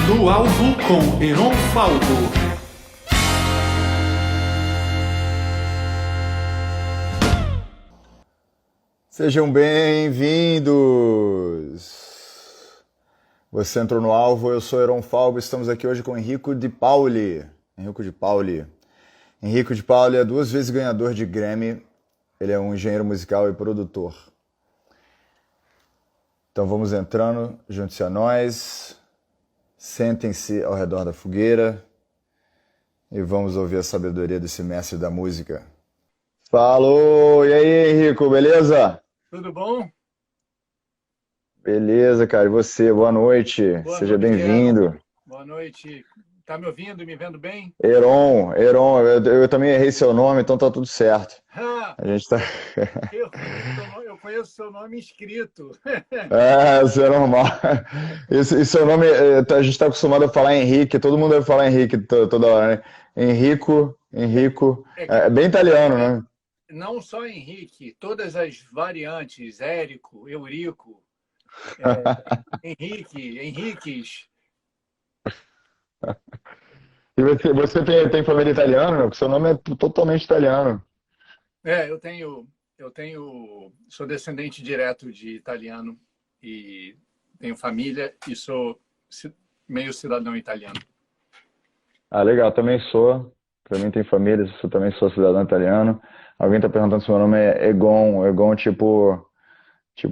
No Alvo com Heron Falco. Sejam bem-vindos! Você entrou no Alvo, eu sou Heron Falco, estamos aqui hoje com Enrico De Pauli. Enrico De Pauli é 2 vezes ganhador de Grammy, ele é um engenheiro musical e produtor. Então vamos entrando, junte-se a nós, sentem-se ao redor da fogueira e vamos ouvir a sabedoria desse mestre da música. Falou! E aí, Henrico, beleza? Tudo bom? Beleza, cara. E você? Boa noite. Boa Seja noite, bem-vindo. Boa noite. Tá me ouvindo, me vendo bem? Heron, eu também errei seu nome, então tá tudo certo. Ah, A gente tá... eu conheço seu nome escrito. Isso é normal. E seu nome, a gente tá acostumado a falar Henrique, todo mundo deve falar Henrique toda hora, né? Henrico, é bem italiano, né? Não só Henrique, todas as variantes, Érico, Eurico, Henrique, Henriques. E você tem família italiana, meu? Porque seu nome é totalmente italiano. Sou descendente direto de italiano e tenho família e sou meio cidadão italiano. Ah, legal, também sou. Pra mim tem família, eu também sou cidadão italiano. Alguém tá perguntando se meu nome é Egon tipo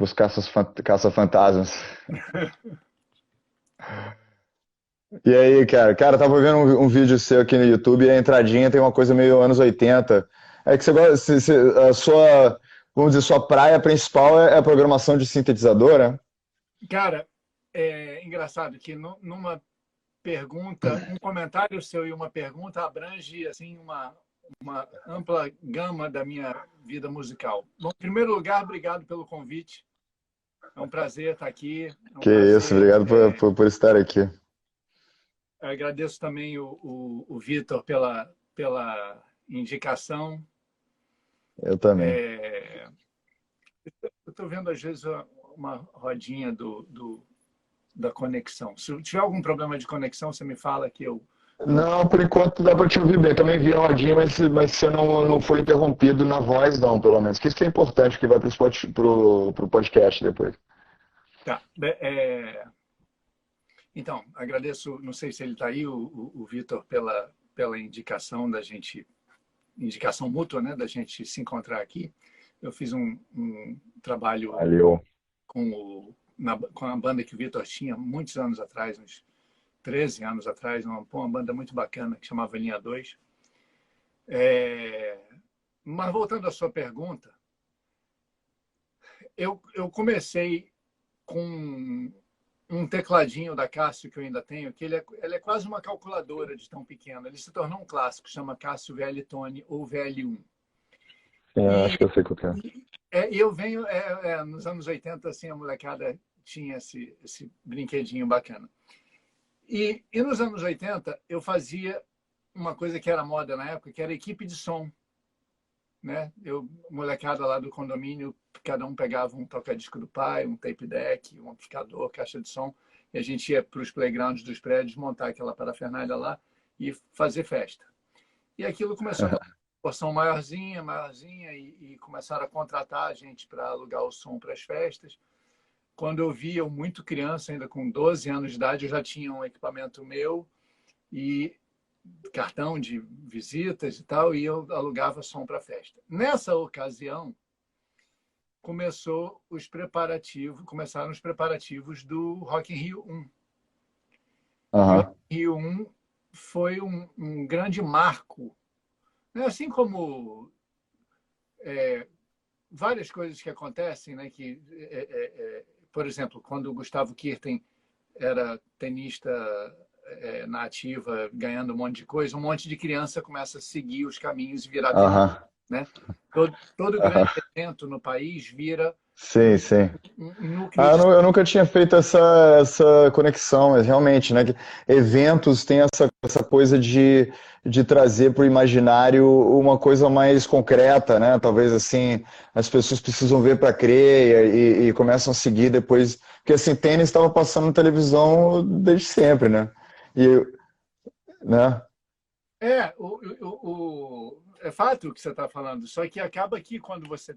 os caça-fantasmas. E aí, cara, tava vendo um vídeo seu aqui no YouTube e a entradinha tem uma coisa meio anos 80. É que você gosta, vamos dizer, sua praia principal é a programação de sintetizador, né? Cara, é engraçado que numa pergunta, um comentário seu e uma pergunta abrange assim uma ampla gama da minha vida musical. Bom, em primeiro lugar, obrigado pelo convite. É um prazer estar aqui. Que isso, obrigado por estar aqui. Eu agradeço também o Vitor pela indicação. Eu também. Eu estou vendo, às vezes, uma rodinha da conexão. Se tiver algum problema de conexão, você me fala que eu... Não, por enquanto dá para te ouvir bem. Também vi a rodinha, mas você não foi interrompido na voz, não, pelo menos. Que isso que é importante, que vai pro podcast depois. Tá. Então, agradeço, não sei se ele está aí, o Vitor, pela indicação da gente, indicação mútua, né, da gente se encontrar aqui. Eu fiz um trabalho com a banda que o Vitor tinha muitos anos atrás, uns 13 anos atrás, uma banda muito bacana que chamava Linha 2. Mas voltando à sua pergunta, eu comecei com um tecladinho da Casio que eu ainda tenho, que ele é quase uma calculadora de tão pequeno. Ele se tornou um clássico, chama Casio VL-Tone ou VL1. Acho que eu sei o que é. E eu venho, nos anos 80, assim, a molecada tinha esse brinquedinho bacana. E nos anos 80, eu fazia uma coisa que era moda na época, que era equipe de som. Né? Molecada lá do condomínio, cada um pegava um toca-disco do pai, um tape deck, um amplificador, caixa de som, e a gente ia para os playgrounds dos prédios, montar aquela parafernália lá e fazer festa. E aquilo começou a porção maiorzinha, e começaram a contratar a gente para alugar o som para as festas. Quando eu vi, eu muito criança, ainda com 12 anos de idade, eu já tinha um equipamento meu e cartão de visitas e tal, e eu alugava som para festa. Nessa ocasião, começaram os preparativos do Rock in Rio 1. O Rock in Rio 1 foi um grande marco, né? Assim como várias coisas que acontecem, né? Por exemplo, quando o Gustavo Kirten era tenista na ativa, ganhando um monte de coisa, um monte de criança começa a seguir os caminhos e virar tenista, né? Todo grande evento no país vira Sim. um núcleo eu nunca tinha feito essa conexão, mas realmente, né? Que eventos têm essa coisa de trazer para o imaginário uma coisa mais concreta, né? Talvez assim, as pessoas precisam ver para crer e começam a seguir depois. Porque assim, tênis estava passando na televisão desde sempre, né? E, né? É fato o que você está falando, só que acaba que quando você,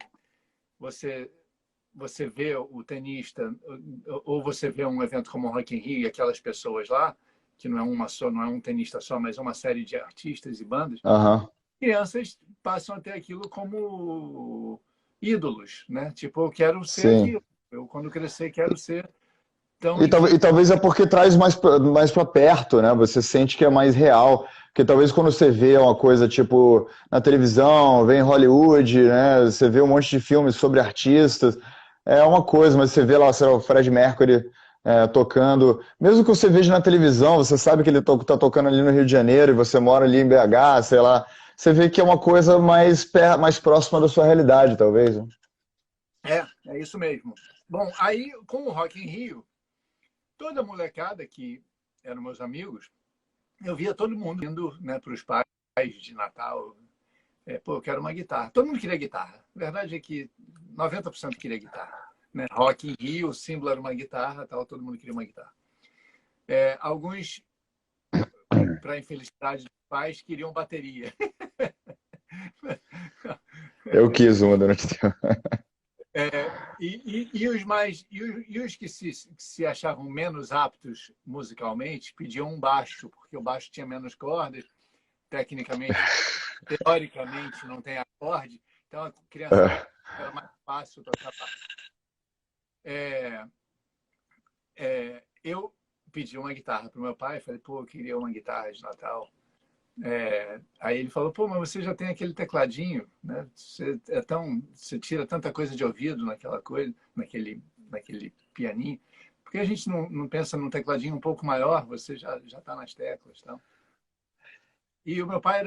você vê o tenista, ou você vê um evento como o Rock in Rio e aquelas pessoas lá, que não é uma só, não é um tenista só, mas é uma série de artistas e bandas, Aham. crianças passam a ter aquilo como ídolos, né? Tipo, eu quero ser Sim. aquilo. Eu, quando crescer, quero ser tão E incrível. talvez é porque traz mais para perto, né? Você sente que é mais real. Porque talvez quando você vê uma coisa tipo na televisão, vem em Hollywood, né? Você vê um monte de filmes sobre artistas, é uma coisa, mas você vê lá, sei lá, o Fred Mercury tocando. Mesmo que você veja na televisão, você sabe que ele tá tocando ali no Rio de Janeiro e você mora ali em BH, sei lá. Você vê que é uma coisa mais próxima da sua realidade, talvez, né? É isso mesmo. Bom, aí com o Rock in Rio, toda a molecada que eram meus amigos, eu via todo mundo indo, né, para os pais de Natal. Pô, eu quero uma guitarra. Todo mundo queria guitarra. A verdade é que 90% queria guitarra. Né? Rock in Rio, o símbolo era uma guitarra, tal, todo mundo queria uma guitarra. Alguns, para infelicidade dos pais, queriam bateria. Eu quis uma durante tempo. E os que se achavam menos aptos musicalmente pediam um baixo, porque o baixo tinha menos cordas, tecnicamente, teoricamente, não tem acorde, então a criança era mais fácil tocar baixo. Eu pedi uma guitarra para o meu pai, falei, pô, eu queria uma guitarra de Natal. Aí ele falou, pô, mas você já tem aquele tecladinho, né? Você tira tanta coisa de ouvido naquela coisa, naquele pianinho. Por que a gente não pensa num tecladinho um pouco maior? Você já está nas teclas, então. E o meu pai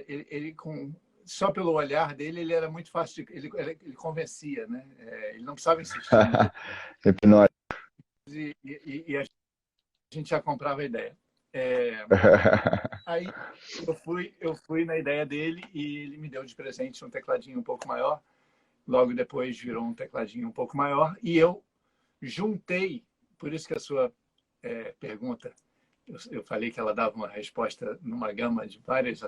ele com só pelo olhar dele ele era muito fácil ele convencia, né? Ele não precisava insistir muito Hipnótico. e a gente já comprava a ideia. Aí eu fui na ideia dele e ele me deu de presente um tecladinho um pouco maior. Logo depois virou um tecladinho um pouco maior e eu juntei, por isso que a sua pergunta, eu falei que ela dava uma resposta numa gama de vários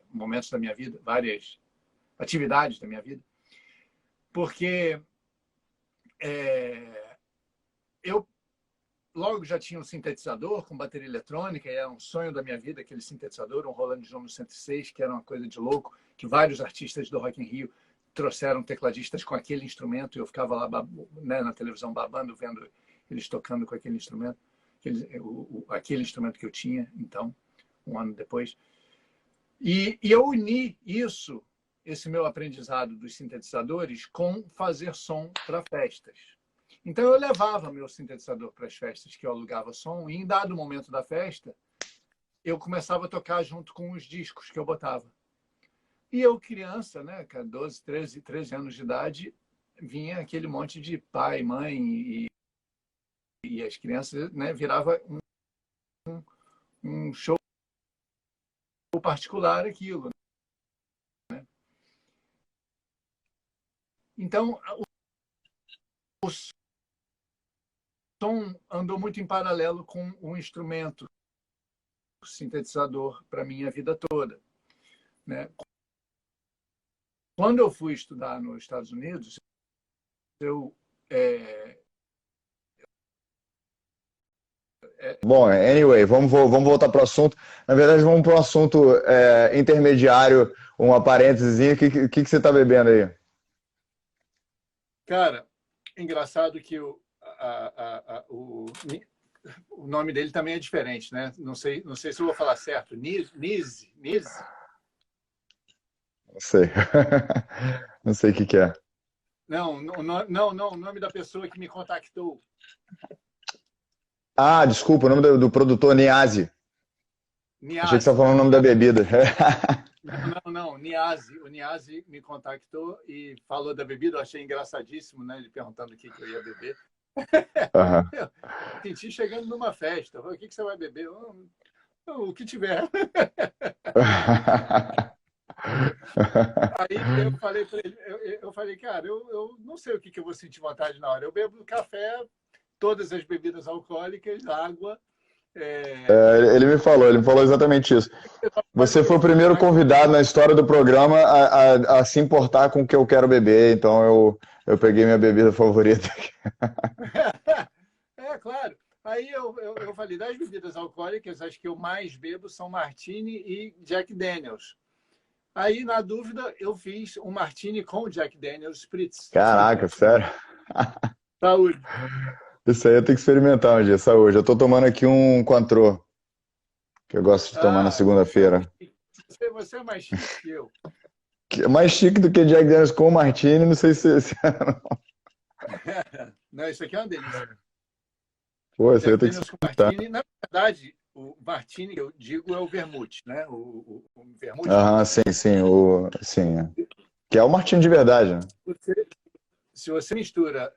momentos da minha vida, várias atividades da minha vida, porque eu logo já tinha um sintetizador com bateria eletrônica, e era um sonho da minha vida, aquele sintetizador, um Roland Jones 106, que era uma coisa de louco, que vários artistas do Rock in Rio trouxeram tecladistas com aquele instrumento, e eu ficava lá né, na televisão babando, vendo eles tocando com aquele instrumento, aquele instrumento que eu tinha, então, um ano depois. E eu uni isso, esse meu aprendizado dos sintetizadores, com fazer som para festas. Então eu levava meu sintetizador para as festas que eu alugava som e em dado momento da festa eu começava a tocar junto com os discos que eu botava. E eu criança, né, 12, 13 anos de idade, vinha aquele monte de pai, mãe e as crianças, né, virava um show particular aquilo, né? Então o som andou muito em paralelo com o instrumento, o sintetizador, para minha vida toda, né? Quando eu fui estudar nos Estados Unidos, eu Bom, anyway, vamos voltar para o assunto. Na verdade, vamos para um assunto intermediário, uma parênteses. O que você está bebendo aí? cara, engraçado que o nome dele também é diferente, né? Não sei se eu vou falar certo. Nise? Não sei. Não sei o que é. Não, o nome da pessoa que me contactou. Ah, desculpa, o nome do produtor Niazi. Achei que você Niazi. estava falando o nome da bebida. Não, Niazi. O Niazi me contactou e falou da bebida. Eu achei engraçadíssimo, né? Ele perguntando o que eu ia beber. Uhum. Eu senti chegando numa festa. Eu falei, o que você vai beber? O que tiver. Aí eu falei para ele, eu falei, cara, eu não sei o que eu vou sentir vontade na hora. Eu bebo café, todas as bebidas alcoólicas, água, Ele me falou exatamente isso. Você foi o primeiro convidado na história do programa a se importar com o que eu quero beber, então eu peguei minha bebida favorita. Claro. Aí eu falei, das bebidas alcoólicas, as que eu mais bebo são Martini e Jack Daniels. Aí, na dúvida, eu fiz um Martini com Jack Daniels Spritz. Caraca, sério? Saúde. Isso aí eu tenho que experimentar um dia, saúde. Eu tô tomando aqui um Cointreau, que eu gosto de tomar na segunda-feira. Você é mais chique que eu. É mais chique do que Jack Daniels com Martini, não sei se... Não, isso aqui é uma delícia. Pô, isso aí eu tenho que Daniels com experimentar. Martini, na verdade, o Martini que eu digo é o vermute, né? O vermute. Aham, sim, sim. Que é o Martini de verdade, né? Se você mistura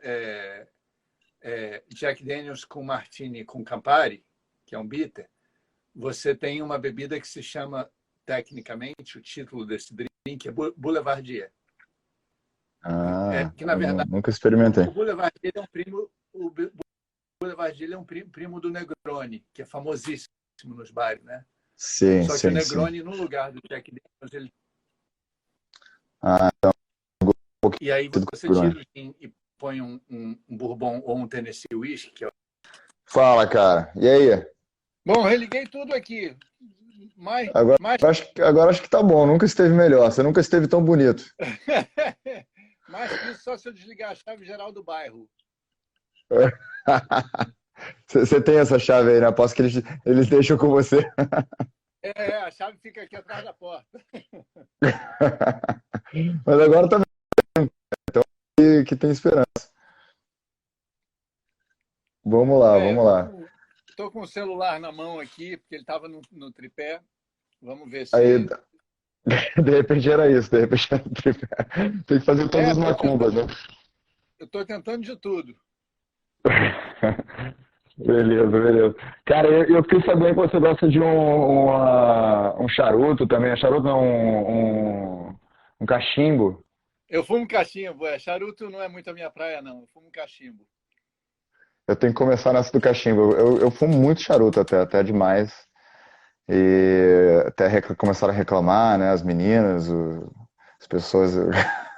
Jack Daniels com Martini com Campari, que é um bitter, você tem uma bebida que se chama, tecnicamente, o título desse drink é Boulevardier. Que, na verdade, nunca experimentei. o Boulevardier é um primo... O Boulevardier é um primo do Negroni, que é famosíssimo nos bares, né? Sim, Só que sim, o Negroni, sim. no lugar do Jack Daniels, ele... Então, E aí você do tira o gin e põe um bourbon ou um Tennessee Whiskey, que é... Fala, cara. E aí? Bom, religuei tudo aqui. Mais... Agora acho que tá bom. Nunca esteve melhor. Você nunca esteve tão bonito. Mais que isso, só se eu desligar a chave geral do bairro. Você tem essa chave aí, né? Aposto que eles deixam com você. A chave fica aqui atrás da porta. Mas agora tá bem. Então que tem esperança. Vamos lá. Estou com o celular na mão aqui, porque ele estava no tripé. Vamos ver se... Aí, de repente era isso. De repente era tripé. Tem que fazer todas as macumbas, né? Eu estou tentando de tudo. Beleza. Cara, eu fiquei sabendo que você gosta de um charuto também. Charuto não, um cachimbo. Eu fumo cachimbo. Charuto não é muito a minha praia, não. Eu fumo cachimbo. Eu tenho que começar nessa do cachimbo. Eu fumo muito charuto até demais. E até começaram a reclamar, né? As meninas, as pessoas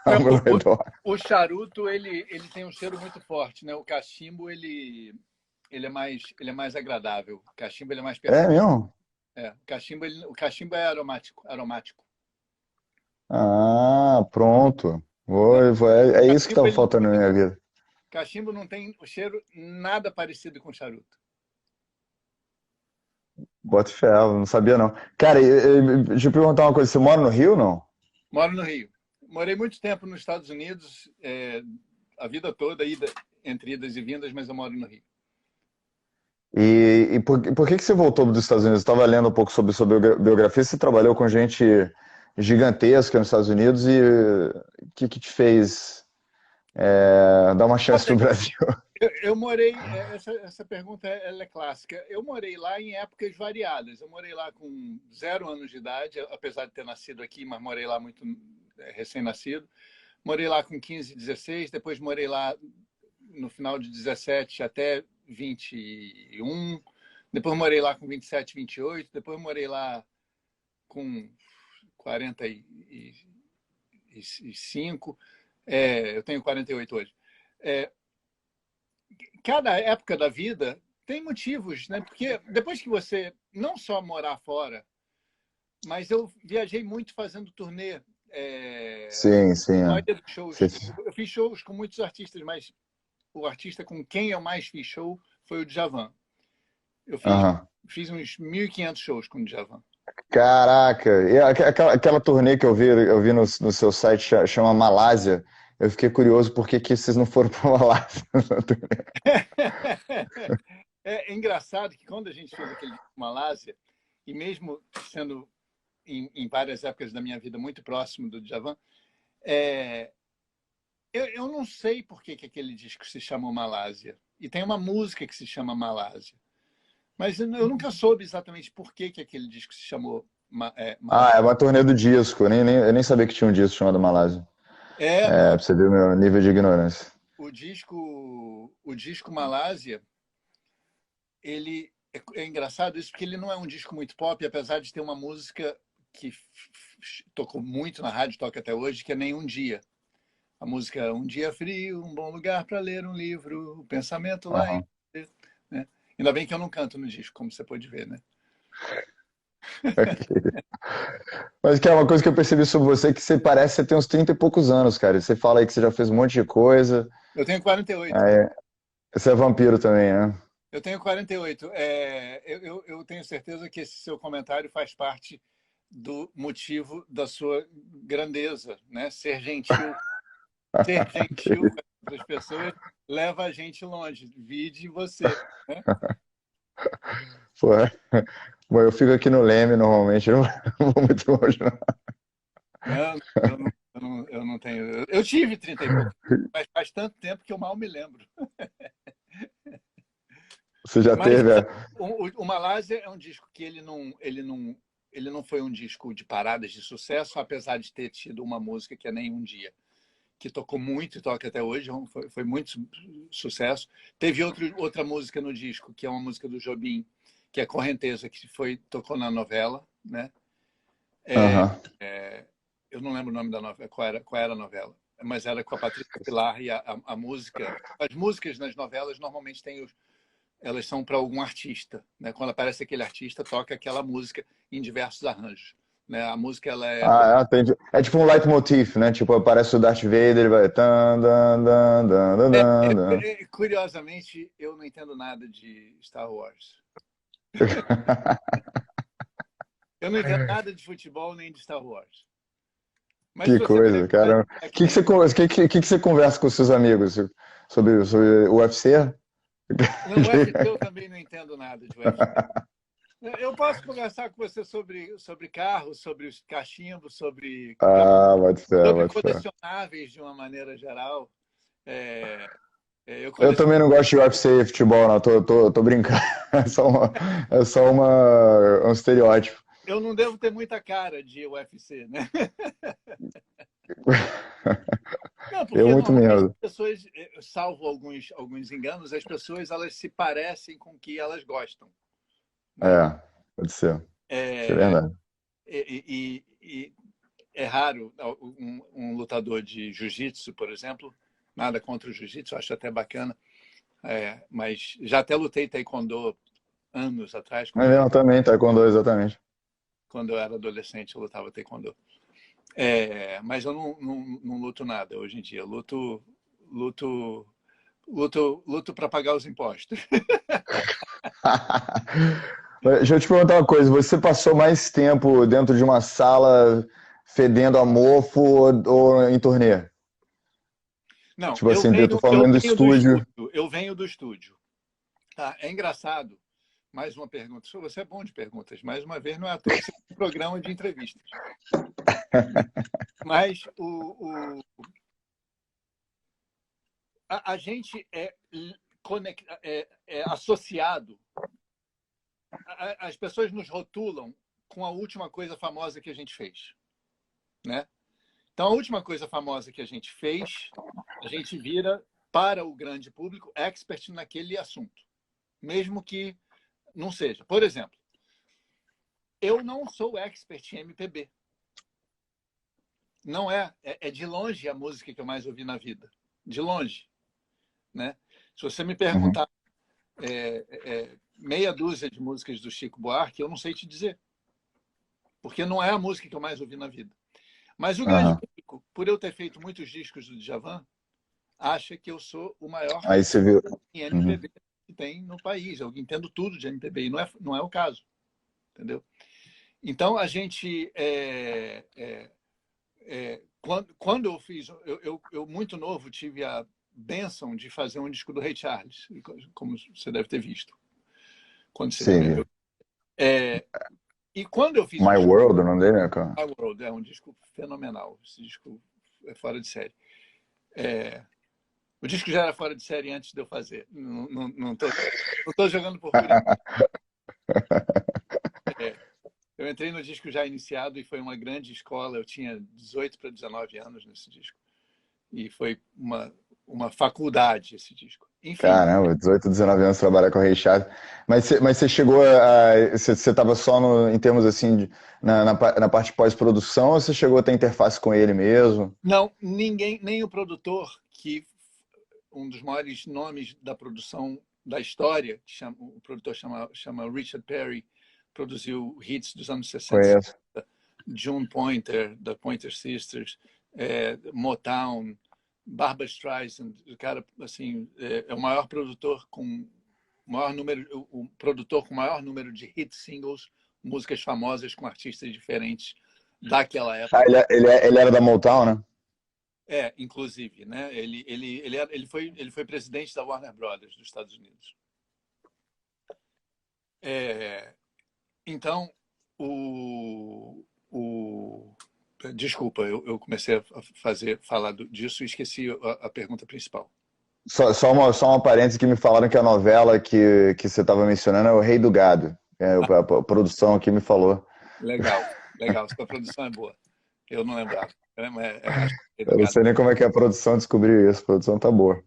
ao meu redor. O charuto, ele tem um cheiro muito forte, né? O cachimbo, ele é mais agradável. O cachimbo, ele é mais É mesmo? O cachimbo é aromático. Ah, pronto. É isso que estava faltando na minha vida. Cachimbo não tem o cheiro nada parecido com charuto. Bota fé, eu não sabia não. Cara, deixa eu perguntar uma coisa. Você mora no Rio, não? Moro no Rio. Morei muito tempo nos Estados Unidos, a vida toda, entre idas e vindas, mas eu moro no Rio. E por que você voltou dos Estados Unidos? Eu estava lendo um pouco sobre sua biografia. Você trabalhou com gente gigantesca nos Estados Unidos e o que te fez dar uma chance pro Brasil? Eu morei, essa pergunta ela é clássica. Eu morei lá em épocas variadas. Eu morei lá com 0 anos de idade, apesar de ter nascido aqui, mas morei lá muito recém-nascido. Morei lá com 15, 16, depois morei lá no final de 17 até 21, depois morei lá com 27, 28, depois morei lá com 45, eu tenho 48 hoje. Cada época da vida tem motivos, né? Porque depois que você não só morar fora, mas eu viajei muito fazendo turnê. Sim. Shows. Eu fiz shows com muitos artistas, mas o artista com quem eu mais fiz show foi o Djavan. Eu fiz uns 1.500 shows com o Djavan. Caraca! E aquela turnê que eu vi no seu site chama Malásia. Eu fiquei curioso por que vocês não foram para Malásia. É engraçado que quando a gente fez aquele Malásia, e mesmo sendo em várias épocas da minha vida muito próximo do Djavan, eu não sei por que aquele disco se chama Malásia. E tem uma música que se chama Malásia. Mas eu nunca soube exatamente por que aquele disco se chamou Malásia. É uma turnê do disco. Eu nem sabia que tinha um disco chamado Malásia. Pra você ver o meu nível de ignorância. O disco Malásia, ele é engraçado isso, porque ele não é um disco muito pop, apesar de ter uma música que tocou muito na rádio, toca até hoje, que é Nem Um Dia. A música Um Dia Frio, um bom lugar para ler um livro, o pensamento lá em... Aham. Né? Ainda bem que eu não canto no disco, como você pode ver, né? Mas que é uma coisa que eu percebi sobre você, que você parece que você tem uns 30 e poucos anos, cara. Você fala aí que você já fez um monte de coisa. Eu tenho 48. Aí, você é vampiro também, né? Eu tenho 48. Eu tenho certeza que esse seu comentário faz parte do motivo da sua grandeza, né? Ser gentil com outras pessoas leva a gente longe. Vide você, né? Pô, bom, eu fico aqui no Leme normalmente, eu não vou muito longe, não. Não, eu não tenho. Eu tive 30 e pouco, mas faz tanto tempo que eu mal me lembro. Você já Mas teve, é? o Malásia é um disco que ele não foi um disco de paradas de sucesso, apesar de ter tido uma música que é Nem Um Dia, que tocou muito e toca até hoje, foi muito sucesso. Teve outra música no disco, que é uma música do Jobim, que é Correnteza, que tocou na novela, né? Aham. Eu não lembro o nome da novela, qual era a novela, mas era com a Patrícia Pilar e a música. As músicas nas novelas normalmente elas são para algum artista, né? Quando aparece aquele artista, toca aquela música em diversos arranjos, né? A música ela é Entendi. É tipo um leitmotiv, né? Tipo, aparece o Darth Vader, ele vai... Tan, dan, dan, dan, dan, dan, dan. curiosamente eu não entendo nada de Star Wars. Eu não entendo nada de futebol nem de Star Wars. Mas se Que você coisa, perguntar, cara. Que você conversa com seus amigos sobre o UFC? no UFC eu também não entendo nada de UFC. Eu posso conversar com você sobre carros, sobre os cachimbos, sobre Pode ser. colecionáveis de uma maneira geral. É, eu Eu coleciono. também não gosto de UFC e futebol, não. Tô brincando. É só um estereótipo. Eu não devo ter muita cara de UFC, né? Não, Eu porque muito normalmente menos. as pessoas, salvo alguns enganos, as pessoas elas se parecem com o que elas gostam, né? É, pode ser. Isso é É, verdade. e é raro um lutador de jiu-jitsu, por exemplo, nada contra o jiu-jitsu, acho até bacana, mas já até lutei taekwondo anos atrás, É mesmo, também, taekwondo, exatamente. quando eu era adolescente, eu lutava taekwondo. Mas eu não luto nada hoje em dia. Eu luto, luto para pagar os impostos. Deixa eu te perguntar uma coisa. Você passou mais tempo dentro de uma sala fedendo a mofo ou em turnê? Não, Tipo assim, eu tô falando do estúdio. eu venho do estúdio. Tá? É engraçado. Mais uma pergunta. Você é bom de perguntas. Mais uma vez, não é à toa que você tem um programa de entrevistas. Mas a gente é associado. As pessoas nos rotulam com a última coisa famosa que a gente fez, né? Então, a última coisa famosa que a gente fez, a gente vira para o grande público expert naquele assunto, mesmo que não seja. Por exemplo, eu não sou expert em MPB. Não é de longe a música que eu mais ouvi na vida, de longe, né? Se você me Uhum. perguntar meia dúzia de músicas do Chico Buarque, eu não sei te dizer, porque não é a música que eu mais ouvi na vida. Mas o grande Aham. público, por eu ter feito muitos discos do Djavan, acha que eu sou o maior Aí você viu. em Uhum. MPB que tem no país. Eu entendo tudo de MPB, e não é o caso, entendeu? Então, a gente... quando eu fiz... Eu, muito novo, tive a bênção de fazer um disco do Ray Charles, como você deve ter visto. Quando você, Sim, vi. e quando eu fiz o My disco World, o nome dele, né, cara? My World, é um disco fenomenal. Esse disco é fora de série. O disco já era fora de série antes de eu fazer. Não tô jogando por curiosidade. Eu entrei no disco já iniciado e foi uma grande escola. Eu tinha 18 para 19 anos nesse disco. E foi uma faculdade esse disco. Enfim, Caramba, 18, 19 anos trabalhar com o Ray Charles. Mas você chegou a. Você estava só em termos assim, na parte pós-produção, ou você chegou a ter interface com ele mesmo? não, ninguém, nem o produtor, que um dos maiores nomes da produção da história, o produtor chama Richard Perry, produziu hits dos anos 60, Conheço. June Pointer, da Pointer Sisters, Motown, Barbra Streisand, o cara assim é o maior produtor com maior número, o produtor com maior número de hit singles, músicas famosas com artistas diferentes daquela Ah, época. ele era da Motown, né? Inclusive, né? Ele foi presidente da Warner Brothers dos Estados Unidos. Então, desculpa, eu comecei a falar disso e esqueci a pergunta principal. Só uma parêntese que me falaram que a novela que você estava mencionando é O Rei do Gado. A produção aqui me falou. Legal, legal. Sua produção é boa. Eu não lembrava. Eu não sei nem como é que a produção descobriu isso. A produção tá boa.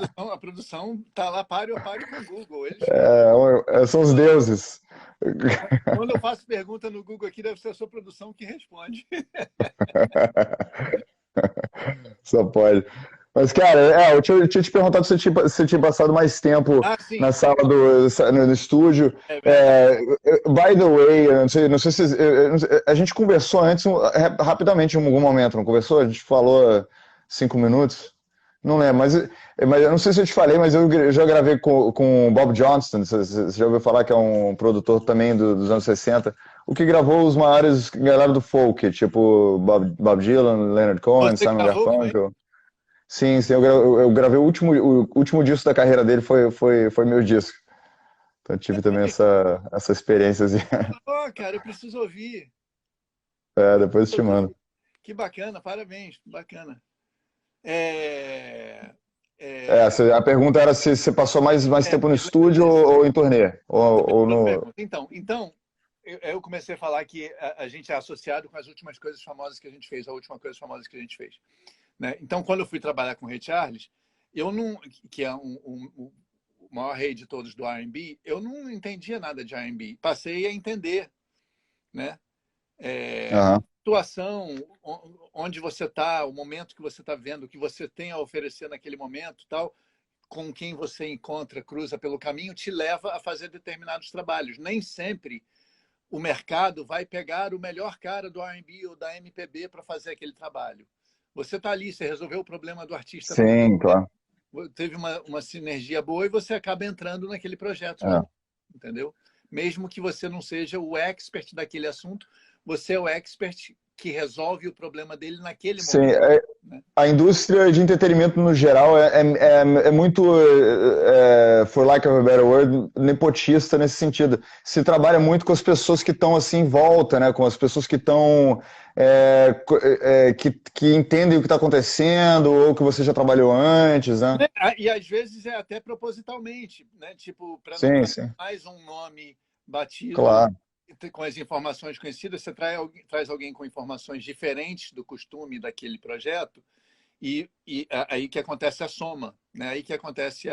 A produção tá lá páreo a páreo com o Google. São os deuses. Quando eu faço pergunta no Google aqui, deve ser a sua produção que responde. Só pode. Mas, cara, eu tinha te perguntado se você tinha passado mais tempo Sim. na sala no estúdio. By the way, não sei se a gente conversou antes, rapidamente, em algum momento, não conversou? A gente falou 5 minutos? Não lembro, mas eu não sei se eu te falei, mas eu já gravei com o Bob Johnston. Você já ouviu falar que é um produtor também dos anos 60? O que gravou os maiores galera do folk, tipo Bob Dylan, Leonard Cohen, Simon Garfunkel. Sim, eu gravei o último disco da carreira dele, foi meu disco. Então tive também essa experiência. Cara, eu preciso ouvir. Depois eu te mando. Que bacana, parabéns, bacana. A pergunta era se você passou mais tempo no estúdio ou em turnê? Ou no... Então, eu comecei a falar que a gente é associado com as últimas coisas famosas que a gente fez, a última coisa famosa que a gente fez. Né? Então, quando eu fui trabalhar com o Ray Charles, que é o maior rei de todos do R&B, eu não entendia nada de R&B. Passei a entender, né? A situação, onde você está, o momento que você está vendo, o que você tem a oferecer naquele momento, tal, com quem você encontra, cruza pelo caminho, te leva a fazer determinados trabalhos. Nem sempre o mercado vai pegar o melhor cara do R&B ou da MPB para fazer aquele trabalho. Você está ali, você resolveu o problema do artista. Sim, claro. Teve uma sinergia boa e você acaba entrando naquele projeto, entendeu? Mesmo que você não seja o expert daquele assunto, você é o expert que resolve o problema dele naquele momento. Né? A indústria de entretenimento no geral é muito, for lack of a better word, nepotista nesse sentido. Se trabalha muito com as pessoas que estão assim em volta, né? Com as pessoas que estão que entendem o que está acontecendo ou que você já trabalhou antes, né? E às vezes é até propositalmente, né? Tipo, para não ter mais um nome batido. Claro. Com as informações conhecidas, você traz alguém com informações diferentes do costume daquele projeto e aí que acontece a soma, né? Aí que acontece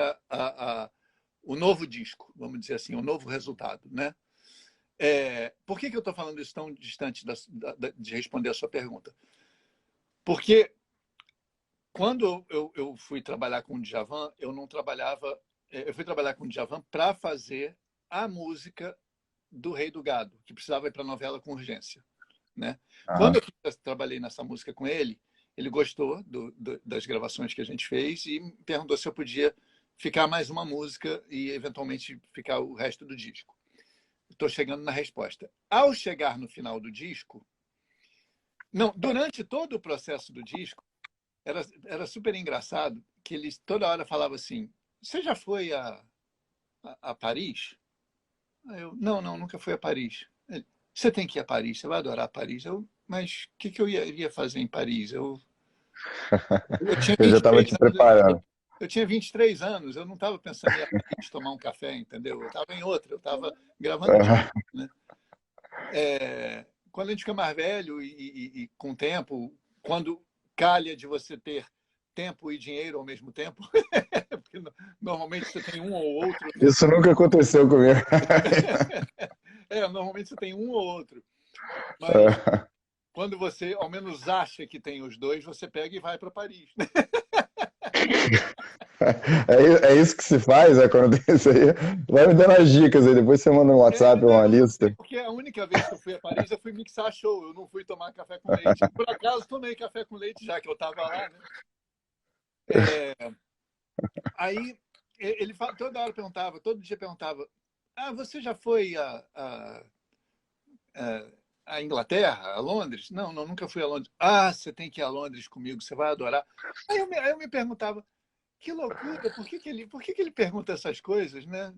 o novo disco, vamos dizer assim, o novo resultado, né? Por que eu estou falando isso tão distante de responder a sua pergunta? Porque quando eu fui trabalhar com o Djavan, eu não trabalhava... Eu fui trabalhar com o Djavan para fazer a música do Rei do Gado, que precisava ir para a novela com urgência. Né? Quando eu trabalhei nessa música com ele, ele gostou das gravações que a gente fez e me perguntou se eu podia ficar mais uma música e, eventualmente, ficar o resto do disco. Estou chegando na resposta. Ao chegar no final do disco... Não, durante todo o processo do disco, era super engraçado que ele toda hora falava assim, você já foi a Paris? Eu, não, nunca fui a Paris. Ele, você tem que ir a Paris, você vai adorar Paris. Mas o que eu iria fazer em Paris? Eu já estava te preparando. Eu tinha 23 anos, eu não estava pensando em ir a Paris tomar um café, entendeu? Eu estava em outra, eu estava gravando disco, né? Quando a gente fica mais velho e com o tempo, quando calha de você ter tempo e dinheiro ao mesmo tempo. Porque normalmente você tem um ou outro, né? Isso nunca aconteceu comigo. Normalmente você tem um ou outro. Mas quando você, ao menos, acha que tem os dois, você pega e vai para Paris. É isso que se faz, quando tem isso aí. Vai me dando as dicas aí, depois você manda no WhatsApp Não, uma eu só sei lista. porque a única vez que eu fui a Paris, eu fui mixar show, eu não fui tomar café com leite. Por acaso, tomei café com leite, já que eu estava lá, né? Aí, ele toda hora perguntava, todo dia perguntava, você já foi a Inglaterra, a Londres? Não, nunca fui a Londres. Você tem que ir a Londres comigo, você vai adorar. Aí eu me perguntava, que loucura, por que ele pergunta essas coisas, né?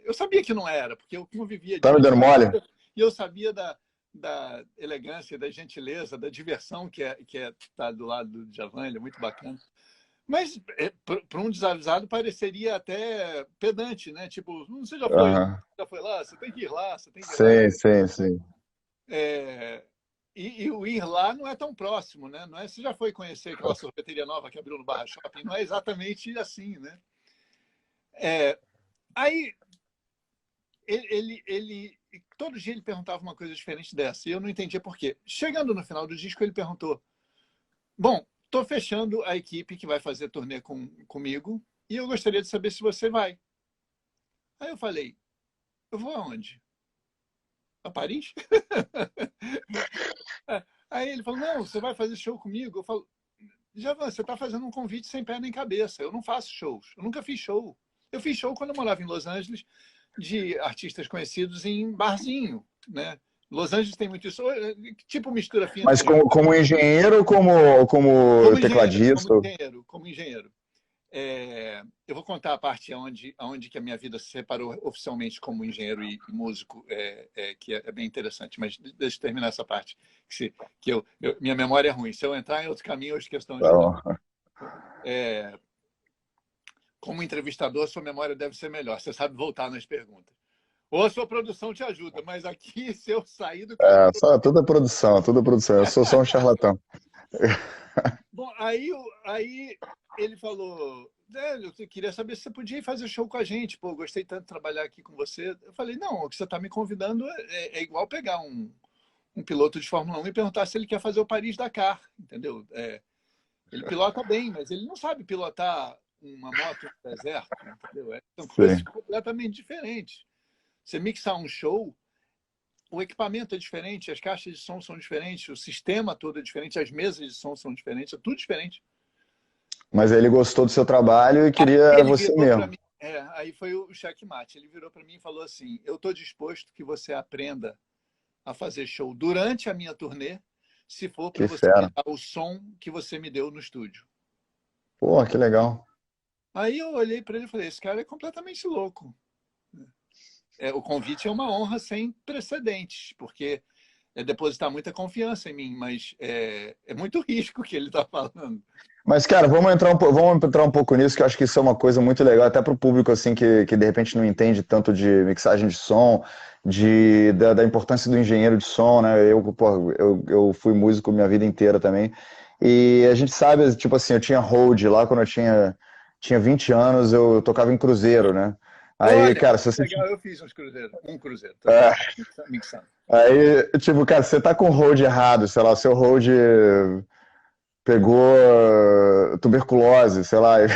Eu sabia que não era, porque eu convivia Tá me disso dando mole? e eu sabia da elegância, da gentileza, da diversão que é estar do lado do Djavan, ele é muito bacana. Mas para um desavisado pareceria até pedante, né? Tipo, você já foi lá, Aham. já foi lá, você tem que ir lá, você tem que ir lá. Sim, sim, sim. E o ir lá não é tão próximo, né? Não é, você já foi conhecer aquela sorveteria nova que abriu no Barra Shopping? Não é exatamente assim, né? Aí todo dia ele perguntava uma coisa diferente dessa e eu não entendia por quê. Chegando no final do disco, ele perguntou: bom, estou fechando a equipe que vai fazer turnê comigo e eu gostaria de saber se você vai. Aí eu falei: eu vou aonde? A Paris? Aí ele falou: não, você vai fazer show comigo? Eu falo: Djavan, você está fazendo um convite sem pé nem cabeça. Eu não faço shows. Eu nunca fiz show. Eu fiz show quando eu morava em Los Angeles, de artistas conhecidos em barzinho, né? Los Angeles tem muito isso. Tipo mistura fina Mas com João. como engenheiro ou como tecladista? Como engenheiro. Eu vou contar a parte onde que a minha vida se separou oficialmente como engenheiro e músico, que é bem interessante. Mas deixa eu terminar essa parte, minha memória é ruim. Se eu entrar em outro caminho, eu esqueço de onde eu estava. Não. Como entrevistador, sua memória deve ser melhor. Você sabe voltar nas perguntas. Ou a sua produção te ajuda, mas aqui, se eu sair do caminho... Só toda produção, toda produção. Eu sou só um charlatão. Bom, aí ele falou: eu queria saber se você podia ir fazer show com a gente. Pô, gostei tanto de trabalhar aqui com você. Eu falei: não, o que você está me convidando é igual pegar um piloto de Fórmula 1 e perguntar se ele quer fazer o Paris-Dakar, entendeu? Ele pilota bem, mas ele não sabe pilotar uma moto no deserto, entendeu? São coisas completamente diferentes. Você mixar um show, o equipamento é diferente, as caixas de som são diferentes, o sistema todo é diferente, as mesas de som são diferentes, é tudo diferente. Mas ele gostou do seu trabalho e queria você mesmo. Mim, aí foi o checkmate. Ele virou para mim e falou assim: eu estou disposto que você aprenda a fazer show durante a minha turnê, se for para você me dar o som que você me deu no estúdio. Pô, que legal. Aí eu olhei para ele e falei: esse cara é completamente louco. O convite é uma honra sem precedentes, porque é depositar muita confiança em mim, mas é muito risco que ele está falando. Mas, cara, vamos entrar um pouco nisso, que eu acho que isso é uma coisa muito legal, até para o público assim, que de repente não entende tanto de mixagem de som, da importância do engenheiro de som, né? Eu fui músico minha vida inteira também. E a gente sabe, tipo assim, eu tinha hold lá quando eu tinha 20 anos, eu tocava em cruzeiro, né? Aí, olha, cara, se você... legal, eu fiz um cruzeiro. Mixando. Aí, tipo, cara, você tá com o hold errado, sei lá, o seu hold pegou tuberculose, sei lá, e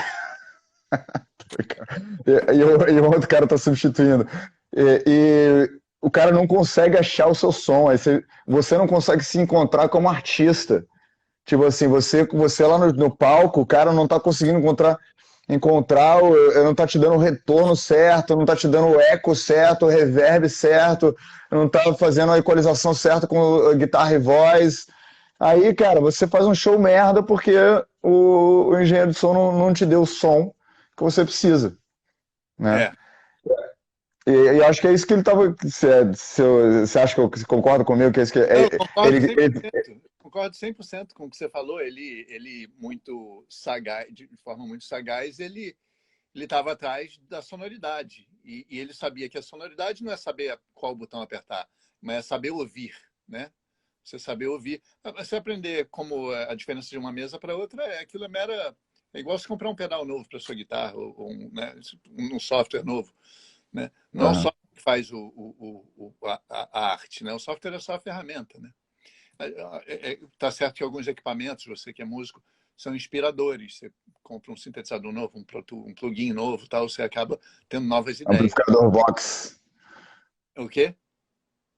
o outro cara tá substituindo. E o cara não consegue achar o seu som, aí você não consegue se encontrar como artista. Tipo assim, você lá no palco, o cara não tá conseguindo não tá te dando o retorno certo, não tá te dando o eco certo, o reverb certo, não tá fazendo a equalização certa com guitarra e voz. Aí, cara, você faz um show merda porque o engenheiro de som não te deu o som que você precisa, né? E acho que é isso que ele tava... Você acha que você concorda comigo que é isso que... Eu concordo 100%. Concordo 100% com o que você falou. Ele muito sagaz, de forma muito sagaz, ele estava atrás da sonoridade. E ele sabia que a sonoridade não é saber qual botão apertar, mas é saber ouvir, né? Você saber ouvir. Você aprender como a diferença de uma mesa para outra, aquilo é mera... É igual você comprar um pedal novo para sua guitarra, ou né, um software novo. Né? Não é o Aham. software que faz a arte, né? O software é só a ferramenta. Né? Tá certo que alguns equipamentos, você que é músico, são inspiradores. Você compra um sintetizador novo, um plugin novo, tal, você acaba tendo novas ideias. Amplificador Vox. O quê?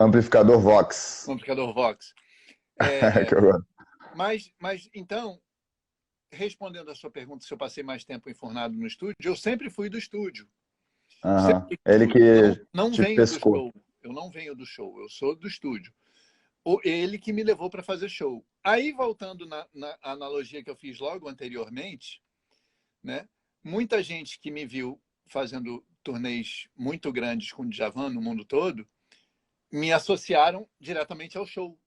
Amplificador Vox. Um amplificador Vox. Que eu gosto. Mas, então, respondendo a sua pergunta, se eu passei mais tempo enfornado no estúdio, eu sempre fui do estúdio. Aham. Sempre Ele fui. que Não te venho do pescou. show. Eu não venho do show, eu sou do estúdio. Ele que me levou para fazer show. Aí, voltando na analogia que eu fiz logo anteriormente, né? Muita gente que me viu fazendo turnês muito grandes com o Djavan no mundo todo, me associaram diretamente ao show,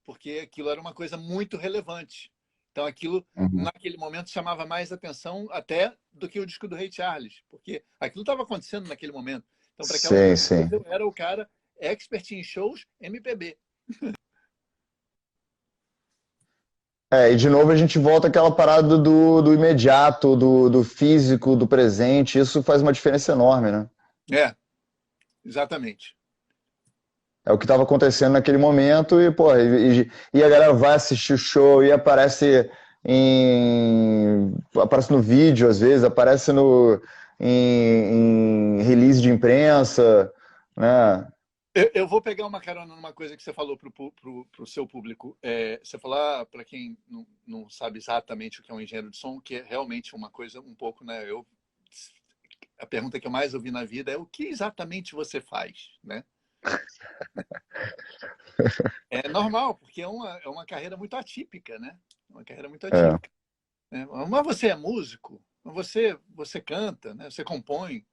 porque aquilo era uma coisa muito relevante. Então, aquilo, Uhum. naquele momento, chamava mais atenção até do que o disco do Ray Charles, porque aquilo estava acontecendo naquele momento. Então, para aquelas Sim, pessoas, sim. eu era o cara expert em shows MPB. E de novo a gente volta àquela parada do imediato, do físico, do presente. Isso faz uma diferença enorme, né? É, exatamente. É o que estava acontecendo naquele momento e, pô, e a galera vai assistir o show e aparece no vídeo às vezes, aparece em release de imprensa, né? Eu vou pegar uma carona numa coisa que você falou para o seu público. Você falou, para quem não sabe exatamente o que é um engenheiro de som, que é realmente uma coisa um pouco, né? A pergunta que eu mais ouvi na vida é o que exatamente você faz, né? É normal, porque é uma carreira muito atípica, né? Uma carreira muito É. atípica. Né? Mas você é músico, você canta, né? Você compõe.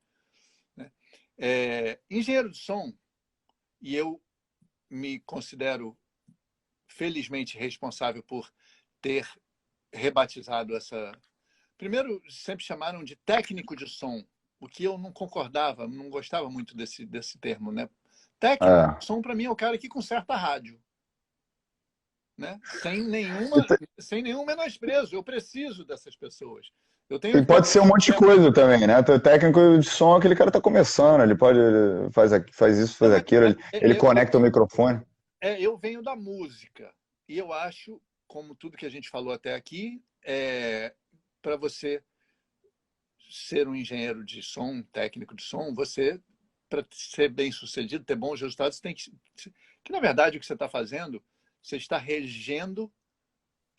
Né? Engenheiro de som, e eu me considero felizmente responsável por ter rebatizado essa... Primeiro, sempre chamaram de técnico de som, o que eu não concordava, não gostava muito desse termo, né? Técnico É. de som, para mim, é o cara que conserta a rádio. Né? E, te- Sem nenhum menosprezo. Eu preciso dessas pessoas. Eu tenho e pode ser um equipamento monte de coisa também, né? O técnico de som, aquele cara tá começando, ele faz isso, faz aquilo, ele conecta o microfone. Eu venho da música. E eu acho, como tudo que a gente falou até aqui, para você ser um engenheiro de som, um técnico de som, você, para ser bem sucedido, ter bons resultados, você tem que, na verdade, o que você está fazendo, você está regendo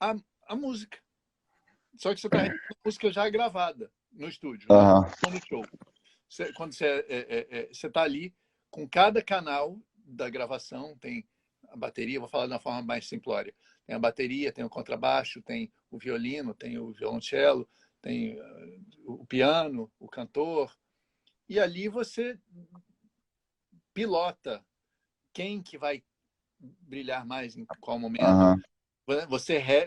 a música. Só que você está regendo a música já gravada no estúdio, Uhum. não no show. Quando você está ali com cada canal da gravação, tem a bateria, vou falar de uma forma mais simplória. Tem a bateria, tem o contrabaixo, tem o violino, tem o violoncelo, tem o piano, o cantor. E ali você pilota quem que vai brilhar mais em qual momento. Uhum.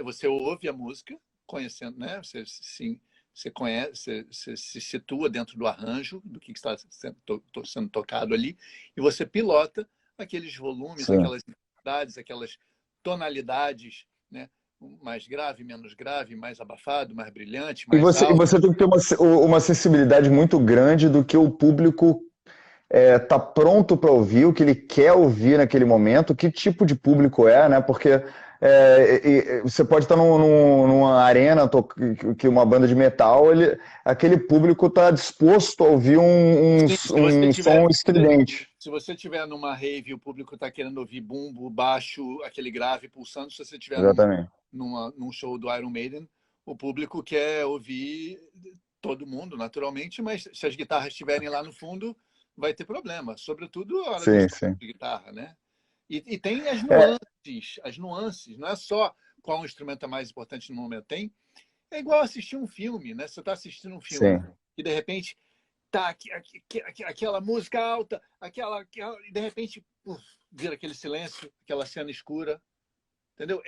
Você ouve a música, conhecendo, né? Você conhece, você se situa dentro do arranjo, do que está sendo tocado ali, e você pilota aqueles volumes, Sim. aquelas intensidades, aquelas tonalidades, né? Mais grave, menos grave, mais abafado, mais brilhante, mais E alto. você tem que ter uma sensibilidade muito grande do que o público tá pronto para ouvir, o que ele quer ouvir naquele momento, que tipo de público né? Porque você pode estar numa arena que uma banda de metal, aquele público está disposto a ouvir um som estridente. Se você estiver numa rave e o público está querendo ouvir bumbo, baixo, aquele grave pulsando, se você estiver num show do Iron Maiden, o público quer ouvir todo mundo, naturalmente, mas se as guitarras estiverem lá no fundo, vai ter problema, sobretudo a hora de guitarra, né? E tem as nuances, não é só qual instrumento é mais importante no momento. É igual assistir um filme, né? Você está assistindo um filme e de repente tá aquela música alta, e de repente vira aquele silêncio, aquela cena escura, entendeu?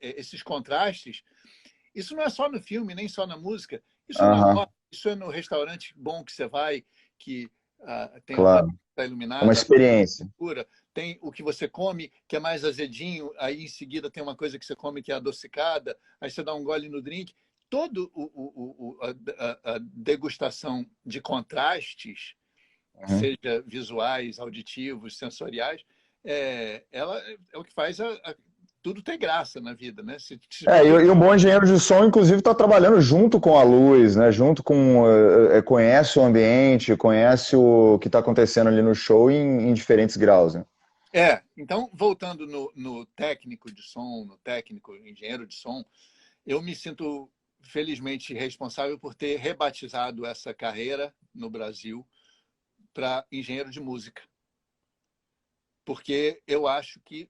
Esses contrastes, isso não é só no filme, nem só na música, isso é na moda, isso é no restaurante bom que você vai, que tem claro. Está iluminada, uma experiência. tem o que você come, que é mais azedinho, aí em seguida tem uma coisa que você come que é adocicada, aí você dá um gole no drink. Todo a degustação de contrastes, Uhum. seja visuais, auditivos, sensoriais, ela é o que faz tudo ter graça na vida, né? Se E um bom engenheiro de som, inclusive, está trabalhando junto com a luz, né? Junto com conhece o ambiente, conhece o que está acontecendo ali no show em diferentes graus, né? Então, voltando no técnico de som, no técnico engenheiro de som, eu me sinto felizmente responsável por ter rebatizado essa carreira no Brasil para engenheiro de música. Porque eu acho que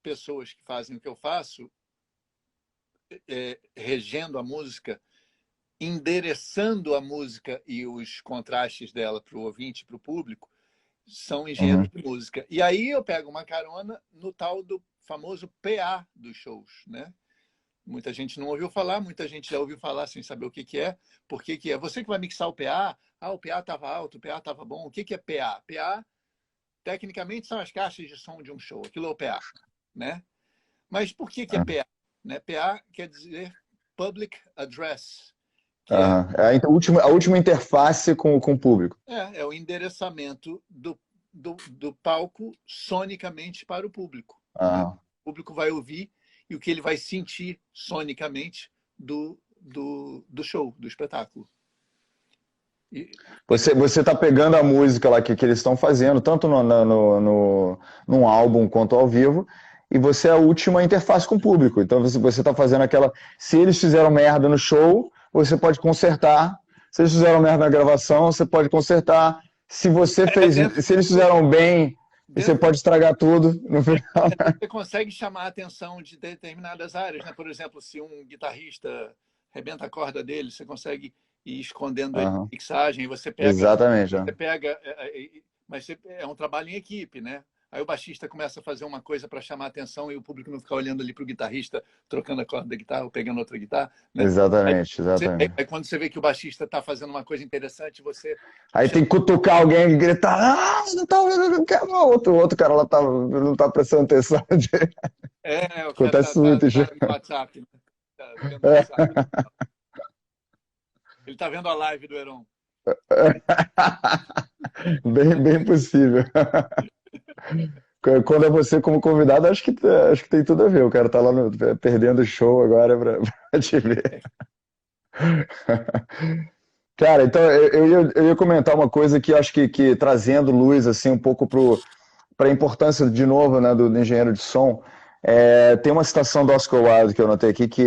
pessoas que fazem o que eu faço, regendo a música, endereçando a música e os contrastes dela para o ouvinte, para o público, são engenheiros Uhum. de música. E aí eu pego uma carona no tal do famoso PA dos shows, né? Muita gente não ouviu falar, muita gente já ouviu falar sem saber o que é. Por que é? Você que vai mixar o PA, o PA estava alto, o PA estava bom. O que é PA? PA, tecnicamente, são as caixas de som de um show. Aquilo é o PA, né? Mas por que é PA? Né? PA quer dizer Public Address, que Uhum. A última interface com o público. é o endereçamento do palco sonicamente para o público. Né? Uhum. O público vai ouvir e o que ele vai sentir sonicamente do show, do espetáculo. Você está pegando a música lá que eles estão fazendo, tanto num álbum quanto ao vivo, e você é a última interface com o público. Então você está fazendo aquela. Se eles fizeram merda no show, você pode consertar. Se eles fizeram merda na gravação, você pode consertar. Se você fez. Se eles fizeram bem, você pode estragar tudo no final. Você consegue chamar a atenção de determinadas áreas, né? Por exemplo, se um guitarrista rebenta a corda dele, você consegue ir escondendo ele na mixagem, você pega. Exatamente. Você pega, mas é um trabalho em equipe, né? Aí o baixista começa a fazer uma coisa para chamar a atenção e o público não fica olhando ali para o guitarrista, trocando a corda da guitarra ou pegando outra guitarra. Né? Exatamente. Aí quando você vê que o baixista está fazendo uma coisa interessante, você... Aí tem que cutucar alguém e gritar, não tá ouvindo, outro cara lá não tá prestando atenção. O cara Acontece muito, já. no WhatsApp, né? Tá vendo o WhatsApp. Ele está vendo a live do Heron. Bem possível. Quando é você como convidado, acho que tem tudo a ver. O cara tá lá perdendo o show agora pra te ver. Cara, então eu ia comentar uma coisa que acho que trazendo luz assim um pouco para a importância de novo, né, do engenheiro de som. Tem uma citação do Oscar Wilde que eu notei aqui que,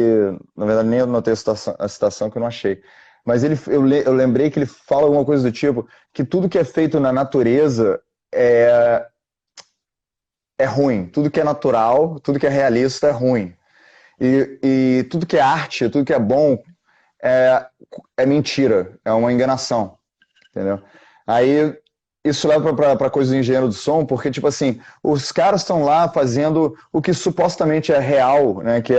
na verdade, nem eu notei a citação que eu não achei. Mas eu lembrei que ele fala alguma coisa do tipo que tudo que é feito na natureza é ruim. Tudo que é natural, tudo que é realista é ruim. E tudo que é arte, tudo que é bom é mentira, é uma enganação. Entendeu? Aí isso leva para coisa do engenheiro do som, porque, tipo assim, os caras estão lá fazendo o que supostamente é real, né? Que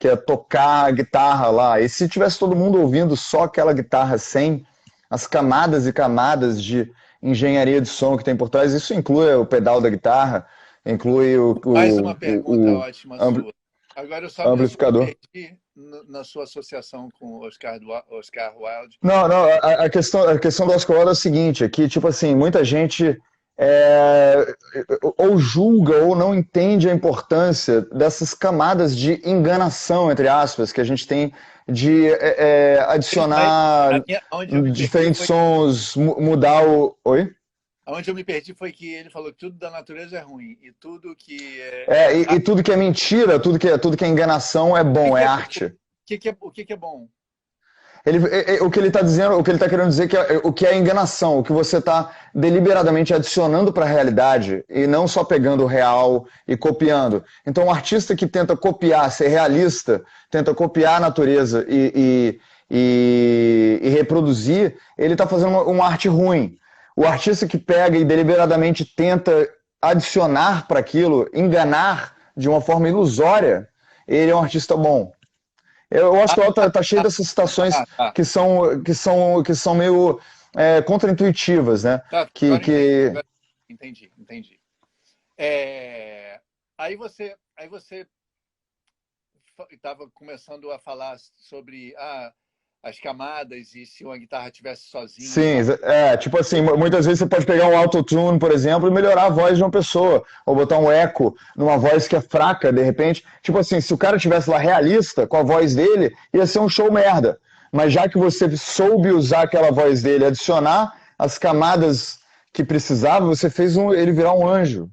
é tocar a guitarra lá. E se tivesse todo mundo ouvindo só aquela guitarra sem as camadas e camadas de engenharia de som que tem por trás, isso inclui o pedal da guitarra, inclui Mais uma pergunta ótima sua. Agora eu só amplificador. me perdi na sua associação com o Oscar Wilde. Não, a questão do Oscar Wilde é o seguinte, é que, tipo assim, muita gente ou julga ou não entende a importância dessas camadas de enganação, entre aspas, que a gente tem de adicionar diferentes sons, mudar o... Oi? Onde eu me perdi foi que ele falou que tudo da natureza é ruim e tudo que e tudo que é mentira, tudo que é enganação é bom, é arte. O que é bom? O que ele está dizendo, o que ele está querendo dizer o que é enganação, o que você está deliberadamente adicionando para a realidade e não só pegando o real e copiando. Então, um artista que tenta copiar, ser realista, tenta copiar a natureza e reproduzir, ele está fazendo uma arte ruim. O artista que pega e deliberadamente tenta adicionar para aquilo, enganar de uma forma ilusória, ele é um artista bom. Eu acho que o tá cheio dessas citações que são meio contraintuitivas, né? Tá, Entendi. É, aí você estava começando a falar sobre as camadas e se uma guitarra estivesse sozinha e Sim, tal. tipo assim, muitas vezes você pode pegar um autotune, por exemplo, e melhorar a voz de uma pessoa, ou botar um eco numa voz que é fraca, de repente. Tipo assim, se o cara tivesse lá realista com a voz dele, ia ser um show merda. Mas já que você soube usar aquela voz dele, adicionar as camadas que precisava, você fez ele virar um anjo.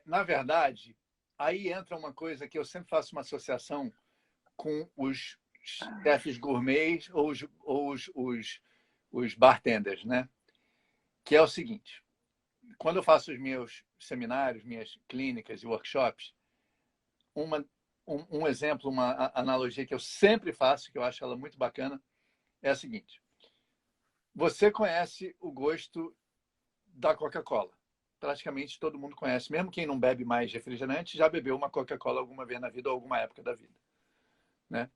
Na verdade, aí entra uma coisa que eu sempre faço uma associação com os chefes gourmets ou os bartenders, né? Que é o seguinte: quando eu faço os meus seminários, minhas clínicas e workshops, uma, um exemplo, uma analogia que eu sempre faço, que eu acho ela muito bacana, é a seguinte: você conhece o gosto da Coca-Cola. Praticamente todo mundo conhece. Mesmo quem não bebe mais refrigerante, já bebeu uma Coca-Cola alguma vez na vida ou alguma época da vida, né?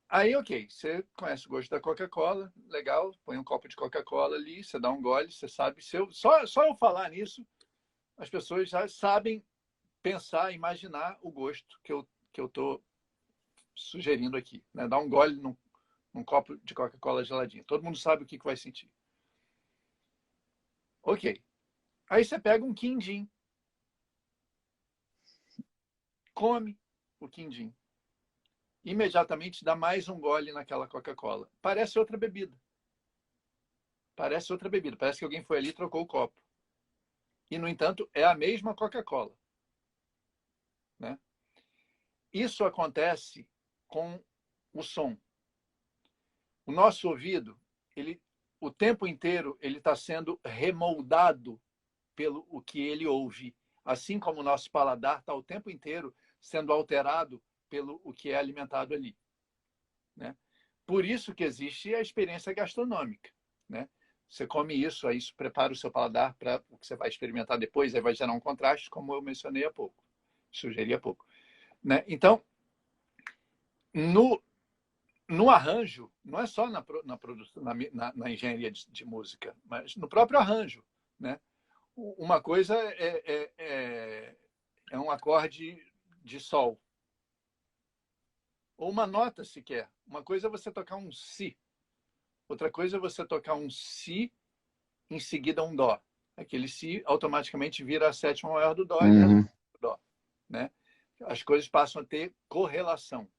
Aí, ok, você conhece o gosto da Coca-Cola, legal, põe um copo de Coca-Cola ali, você dá um gole, você sabe. Só eu falar nisso, as pessoas já sabem pensar, imaginar o gosto que eu estou sugerindo aqui, né? Dar um gole num copo de Coca-Cola geladinha. Todo mundo sabe o que vai sentir. Ok. Aí você pega um quindim, come o quindim. Imediatamente dá mais um gole naquela Coca-Cola. Parece outra bebida. Parece outra bebida. Parece que alguém foi ali e trocou o copo. E, no entanto, é a mesma Coca-Cola, né? Isso acontece com o som. O nosso ouvido, o tempo inteiro, ele está sendo remoldado pelo o que ele ouve. Assim como o nosso paladar está o tempo inteiro sendo alterado pelo o que é alimentado ali, né? Por isso que existe a experiência gastronômica, né? Você come isso, aí isso prepara o seu paladar para o que você vai experimentar depois, aí vai gerar um contraste, como eu mencionei há pouco, sugeri há pouco, né? Então, no arranjo, não é só na engenharia de música, mas no próprio arranjo, né? Uma coisa é um acorde de sol, ou uma nota sequer. Uma coisa é você tocar um si, outra coisa é você tocar um si em seguida um dó. Aquele si automaticamente vira a sétima maior do dó e Uhum. do dó, né? As coisas passam a ter correlação,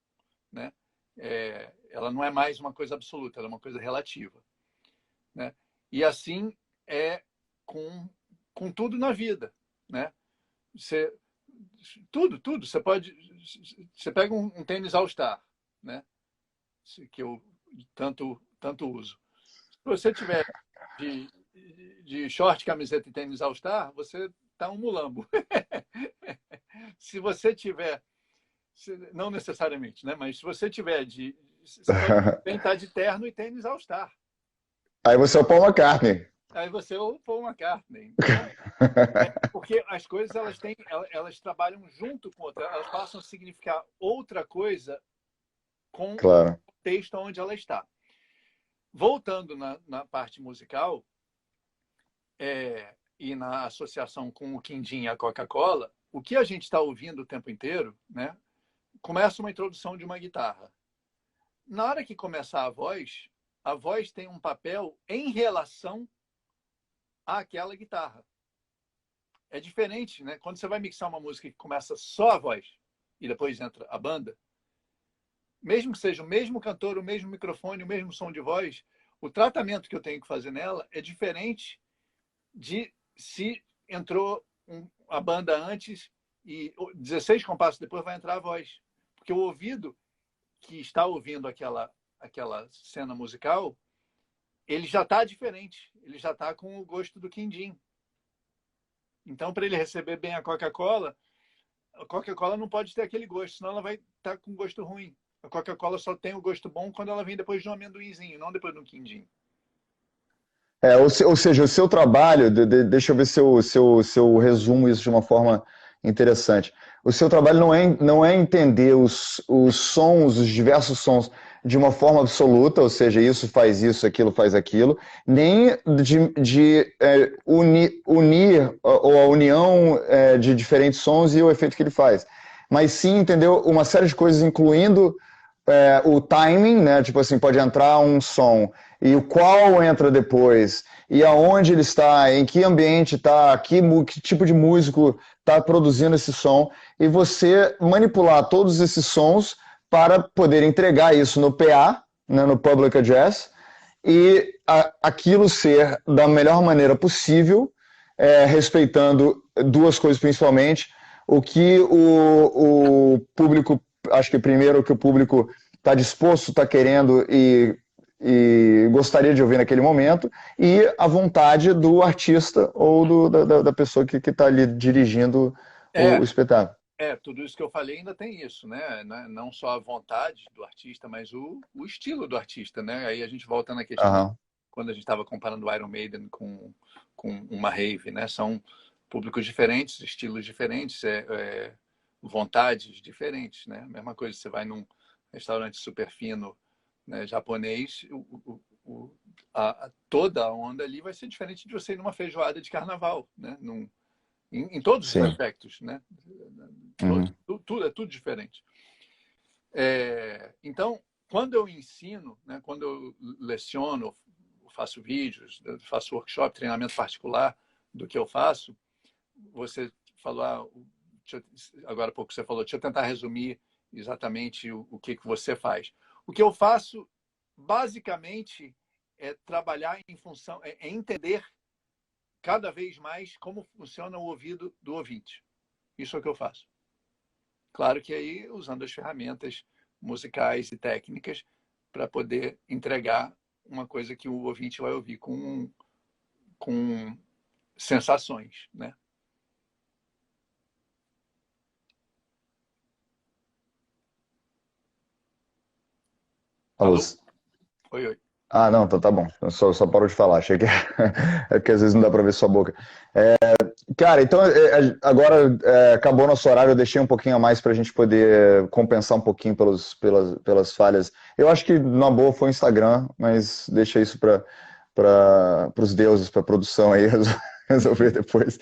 né? Ela não é mais uma coisa absoluta, ela é uma coisa relativa, né? E assim é com tudo na vida, né? Tudo. Você pega um tênis All-Star, né? Que eu tanto uso. Se você tiver de short, camiseta e tênis All-Star, você tá um mulambo. Se você tiver, não necessariamente, né? Mas se você tiver você pode tentar de terno e tênis All-Star. Aí você é o Paul McCartney. Aí você é o Paul McCartney. Porque as coisas elas trabalham junto com outra, elas passam a significar outra coisa com Claro. o texto onde ela está. Voltando na parte musical e na associação com o quindim e a Coca-Cola, o que a gente está ouvindo o tempo inteiro, né? Começa uma introdução de uma guitarra. Na hora que começar a voz tem um papel em relação àquela guitarra. É diferente, né? Quando você vai mixar uma música que começa só a voz e depois entra a banda, mesmo que seja o mesmo cantor, o mesmo microfone, o mesmo som de voz, o tratamento que eu tenho que fazer nela é diferente de se entrou a banda antes e 16 compassos depois vai entrar a voz. Porque o ouvido que está ouvindo aquela cena musical, ele já está diferente, ele já está com o gosto do quindim. Então, para ele receber bem a Coca-Cola não pode ter aquele gosto, senão ela vai estar com gosto ruim. A Coca-Cola só tem o gosto bom quando ela vem depois de um amendoinzinho, não depois de um quindim. Ou seja, o seu trabalho, deixa eu ver se eu resumo isso de uma forma interessante. O seu trabalho não é entender os sons, os diversos sons de uma forma absoluta, ou seja, isso faz isso, aquilo faz aquilo, nem de unir ou a união de diferentes sons e o efeito que ele faz. Mas sim, entendeu? Uma série de coisas, incluindo o timing, né? Tipo assim, pode entrar um som e o qual entra depois, e aonde ele está, em que ambiente está, que tipo de músico está produzindo esse som, e você manipular todos esses sons para poder entregar isso no PA, né, no Public Address, e aquilo ser da melhor maneira possível, respeitando duas coisas principalmente, o que o público, acho que primeiro o que o público está disposto, está querendo e gostaria de ouvir naquele momento, e a vontade do artista ou da pessoa que está ali dirigindo o É, espetáculo. tudo isso que eu falei ainda tem isso, né? Não só a vontade do artista, mas o estilo do artista, né? Aí a gente volta na questão de Aham. quando a gente estava comparando o Iron Maiden com uma rave, né? São públicos diferentes, estilos diferentes, vontades diferentes, né? Mesma coisa, você vai num restaurante super fino, né, japonês, toda a onda ali vai ser diferente de você ir numa feijoada de carnaval, né? Em todos os Sim. aspectos, né? Uhum. Tudo é tudo diferente. Então, quando eu ensino, né, quando eu leciono, faço vídeos, faço workshop, treinamento particular do que eu faço, você falou, agora há pouco você falou, deixa eu tentar resumir exatamente o que você faz. O que eu faço, basicamente, é trabalhar em função, é entender cada vez mais como funciona o ouvido do ouvinte. Isso é o que eu faço. Claro que aí usando as ferramentas musicais e técnicas para poder entregar uma coisa que o ouvinte vai ouvir com sensações, né? Alô? Alô? Oi, oi. Ah, não, tá bom. Eu só parou de falar. Achei que é porque às vezes não dá pra ver sua boca. Cara, então agora acabou nosso horário. Eu deixei um pouquinho a mais pra gente poder compensar um pouquinho pelas falhas. Eu acho que na boa foi o Instagram, mas deixa isso para os deuses, pra produção aí resolver depois.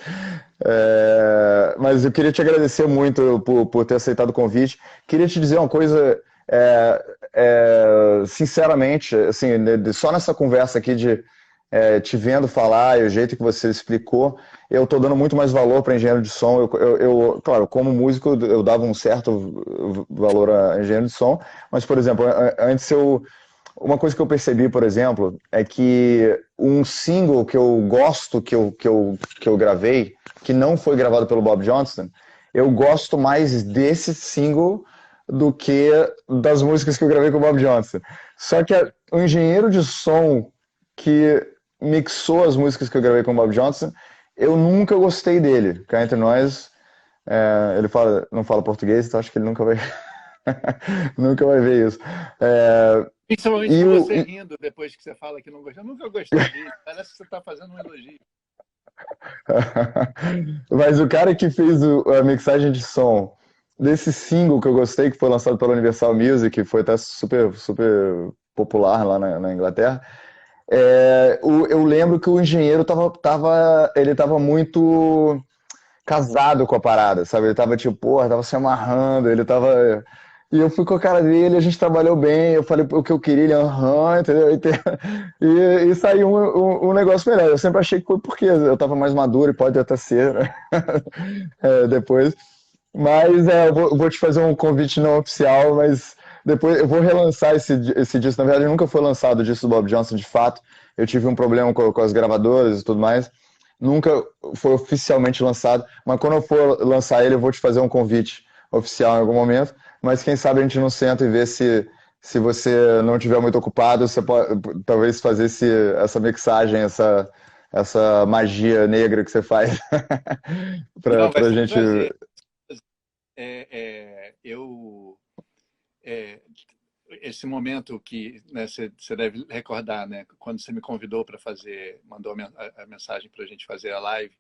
Mas eu queria te agradecer muito por ter aceitado o convite. Queria te dizer uma coisa. Sinceramente, assim, só nessa conversa aqui de te vendo falar e o jeito que você explicou, eu estou dando muito mais valor para engenheiro de som. Claro, como músico, eu dava um certo valor a engenheiro de som, mas, por exemplo, antes uma coisa que eu percebi, por exemplo, é que um single que eu gosto, que eu gravei, que não foi gravado pelo Bob Johnston, eu gosto mais desse single do que das músicas que eu gravei com o Bob Johnston. Só que o engenheiro de som que mixou as músicas que eu gravei com o Bob Johnston, eu nunca gostei dele. Cá entre nós, ele não fala português, então acho que ele nunca vai, nunca vai ver isso. Principalmente E com o, você rindo depois que você fala que não gostou. Eu nunca gostei disso. Parece que você está fazendo um elogio. Mas o cara que fez a mixagem de som desse single que eu gostei, que foi lançado pela Universal Music, que foi até super popular lá na Inglaterra, eu lembro que o engenheiro ele tava muito casado com a parada, sabe? Ele tava tipo, porra, tava se amarrando, ele tava. E eu fui com a cara dele, a gente trabalhou bem, eu falei o que eu queria, ele, aham, entendeu? E saiu um negócio melhor. Eu sempre achei que foi porque eu tava mais maduro e pode até ser, né? Depois. Mas eu vou te fazer um convite não oficial, mas depois eu vou relançar esse disco. Na verdade, nunca foi lançado o disco do Bob Johnson de fato. Eu tive um problema com as gravadoras e tudo mais. Nunca foi oficialmente lançado, mas quando eu for lançar ele, eu vou te fazer um convite oficial em algum momento. Mas quem sabe a gente não senta e vê se você não estiver muito ocupado, você pode talvez fazer essa mixagem, essa magia negra que você faz Não, vai pra ser um gente. prazer. Eu esse momento que, né, você deve recordar, né, quando você me convidou para fazer, mandou a mensagem para a gente fazer a live,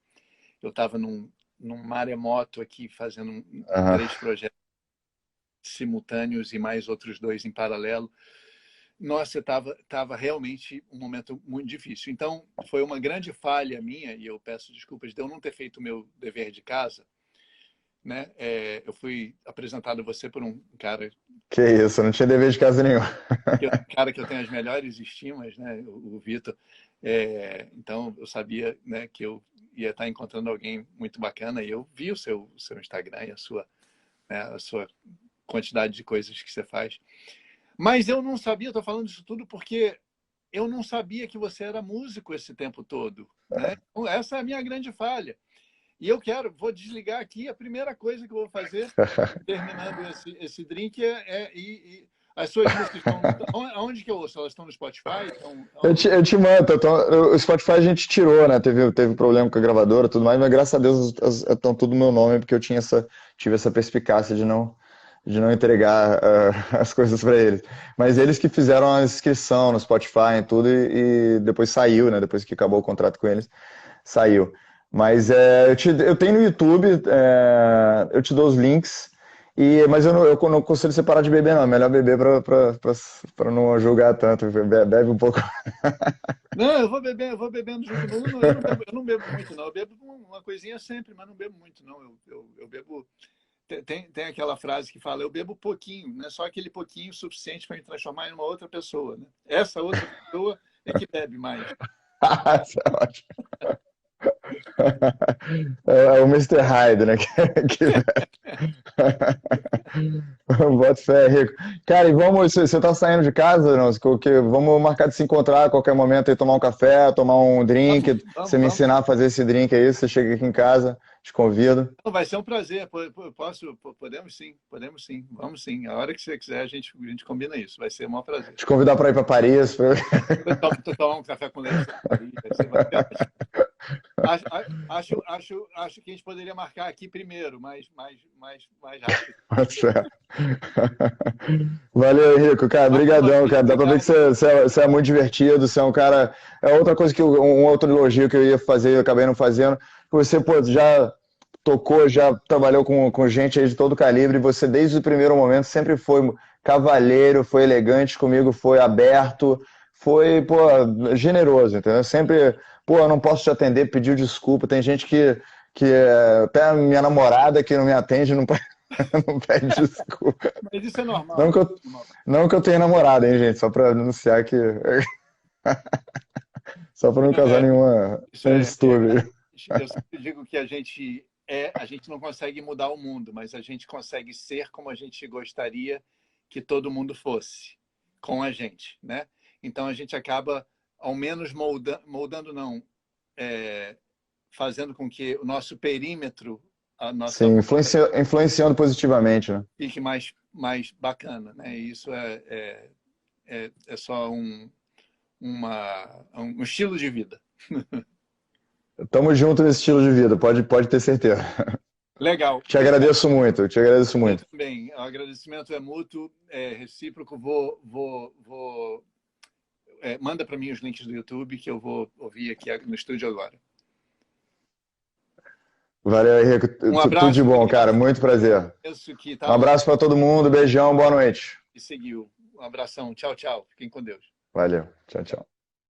eu estava num maremoto aqui fazendo Aham. 3 projetos simultâneos e mais outros 2 em paralelo. nossa, estava realmente um momento muito difícil. Então, foi uma grande falha minha, e eu peço desculpas de eu não ter feito o meu dever de casa, né? Eu fui apresentado a você por um cara... Que isso, eu não tinha dever de casa nenhum. Cara que eu tenho as melhores estimas, né? O Vitor. Então, eu sabia, né, que eu ia estar encontrando alguém muito bacana, e eu vi o seu Instagram e a sua quantidade de coisas que você faz. Mas eu não sabia, estou falando isso tudo porque eu não sabia que você era músico esse tempo todo, né? Então, essa é a minha grande falha. E eu vou desligar aqui, a primeira coisa que eu vou fazer, terminando esse drink, as suas músicas estão... Onde que eu ouço? Elas estão no Spotify? Eu te mando. O Spotify a gente tirou, né? Teve problema com a gravadora e tudo mais, mas graças a Deus estão tudo no meu nome, porque eu tive essa perspicácia de não entregar as coisas para eles. Mas eles que fizeram a inscrição no Spotify e tudo, e depois saiu, né? Depois que acabou o contrato com eles, saiu. Mas eu tenho no YouTube, eu te dou os links, mas eu não consigo separar de beber, não. É melhor beber para não julgar tanto. Bebe um pouco. Não, eu vou bebendo junto. Eu não bebo muito, não. Eu bebo uma coisinha sempre, mas não bebo muito, não. Eu bebo... Tem aquela frase que fala, eu bebo pouquinho, não é só aquele pouquinho suficiente para me transformar em uma outra pessoa, né? Essa outra pessoa é que bebe mais. Isso é ótimo. É o Mr. Hyde, né? Bota fé, Rico. Cara, e você tá saindo de casa, não? Vamos marcar de se encontrar a qualquer momento e tomar um café, tomar um drink. Você me ensinar a fazer esse drink aí, você chega aqui em casa, te convido. Vai ser um prazer. Podemos sim. Vamos sim. A hora que você quiser, a gente combina isso. Vai ser um maior prazer. Te convidar para ir para Paris. Tomar um café com leite. Acho que a gente poderia marcar aqui primeiro, mais rápido. Valeu, Rico, cara, brigadão, cara. Dá pra ver que você é muito divertido, você é um cara... É outra coisa um outro elogio que eu ia fazer, eu acabei não fazendo. Você, pô, já tocou, já trabalhou com gente aí de todo calibre, e você desde o primeiro momento sempre foi cavalheiro, foi elegante comigo, foi aberto, foi, pô, generoso, entendeu? Sempre... Pô, eu não posso te atender, pediu desculpa. Tem gente que até a minha namorada que não me atende não pede desculpa. Mas isso é normal. Não que eu tenha namorada, hein, gente? Só para anunciar que... Só para não causar nenhuma distúrbio. Eu sempre digo que a gente não consegue mudar o mundo, mas a gente consegue ser como a gente gostaria que todo mundo fosse com a gente, né? Então a gente acaba ao menos fazendo com que o nosso perímetro, a nossa... Sim, influenciando positivamente, né? Fique mais bacana, né? E isso é só um estilo de vida. Tamo junto nesse estilo de vida, pode ter certeza. Legal. Te agradeço muito. Eu também. O agradecimento é mútuo, é recíproco. Manda para mim os links do YouTube que eu vou ouvir aqui no estúdio agora. Valeu, Henrique. Tudo de bom, cara. Muito prazer. Um abraço para todo mundo. Beijão, boa noite. E seguiu. Um abração. Tchau, tchau. Fiquem com Deus. Valeu. Tchau, tchau.